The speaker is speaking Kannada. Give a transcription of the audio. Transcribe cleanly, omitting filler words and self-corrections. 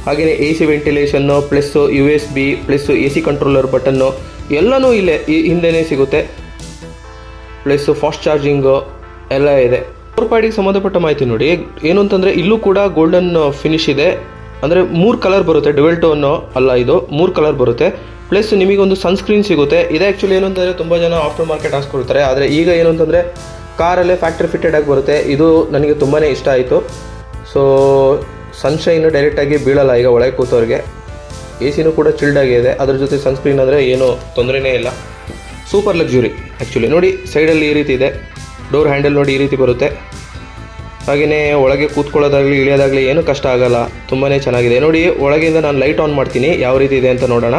ಹಾಗೆಯೇ A C ventilation plus USB plus AC controller button ಎಲ್ಲನೂ ಇಲ್ಲೇ ಹಿಂದೆನೇ ಸಿಗುತ್ತೆ. ಪ್ಲಸ್ ಫಾಸ್ಟ್ ಚಾರ್ಜಿಂಗು ಎಲ್ಲ ಇದೆ. ಡೋರ್ ಪ್ಯಾಡಿಗೆ ಸಂಬಂಧಪಟ್ಟ ಮಾಹಿತಿ ನೋಡಿ. ಏನು ಅಂತಂದರೆ ಇಲ್ಲೂ ಕೂಡ ಗೋಲ್ಡನ್ ಫಿನಿಶ್ ಇದೆ. ಅಂದರೆ 3 ಕಲರ್ ಬರುತ್ತೆ, ಡ್ಯುವೆಲ್ ಟೋನು ಅಲ್ಲ, ಇದು 3 ಕಲರ್ ಬರುತ್ತೆ. ಪ್ಲಸ್ ನಿಮಗೊಂದು ಸನ್ಸ್ಕ್ರೀನ್ ಸಿಗುತ್ತೆ. ಇದು ಆ್ಯಕ್ಚುಲಿ ಏನು ಅಂತಂದರೆ ತುಂಬ ಜನ ಆಫ್ಟರ್ ಮಾರ್ಕೆಟ್ ಹಾಕ್ಸ್ಕೊಳ್ತಾರೆ. ಆದರೆ ಈಗ ಏನು ಅಂತಂದರೆ ಕಾರಲ್ಲೇ ಫ್ಯಾಕ್ಟ್ರಿ ಫಿಟ್ಟೆಡ್ ಆಗಿ ಬರುತ್ತೆ. ಇದು ನನಗೆ ತುಂಬಾ ಇಷ್ಟ ಆಯಿತು. ಸೊ ಸನ್ಶೈನು ಡೈರೆಕ್ಟಾಗಿ ಬೀಳಲ್ಲ ಈಗ ಒಳಗೆ ಕೂತವ್ರಿಗೆ. AC ಕೂಡ ಚಿಲ್ಡ್ ಆಗಿದೆ. ಅದ್ರ ಜೊತೆ ಸನ್ಸ್ಕ್ರೀನ್ ಅಂದರೆ ಏನೂ ತೊಂದರೆನೇ ಇಲ್ಲ. Super luxury actually. ನೋಡಿ ಸೈಡಲ್ಲಿ ಈ ರೀತಿ ಇದೆ. ಡೋರ್ ಹ್ಯಾಂಡಲ್ ನೋಡಿ ಈ ರೀತಿ ಬರುತ್ತೆ. ಹಾಗೆಯೇ ಒಳಗೆ ಕೂತ್ಕೊಳ್ಳೋದಾಗಲಿ ಇಳಿಯೋದಾಗಲಿ ಏನೂ ಕಷ್ಟ ಆಗಲ್ಲ. ತುಂಬಾ ಚೆನ್ನಾಗಿದೆ. ನೋಡಿ ಒಳಗಿಂದ ನಾನು ಲೈಟ್ ಆನ್ ಮಾಡ್ತೀನಿ ಯಾವ ರೀತಿ ಇದೆ ಅಂತ ನೋಡೋಣ.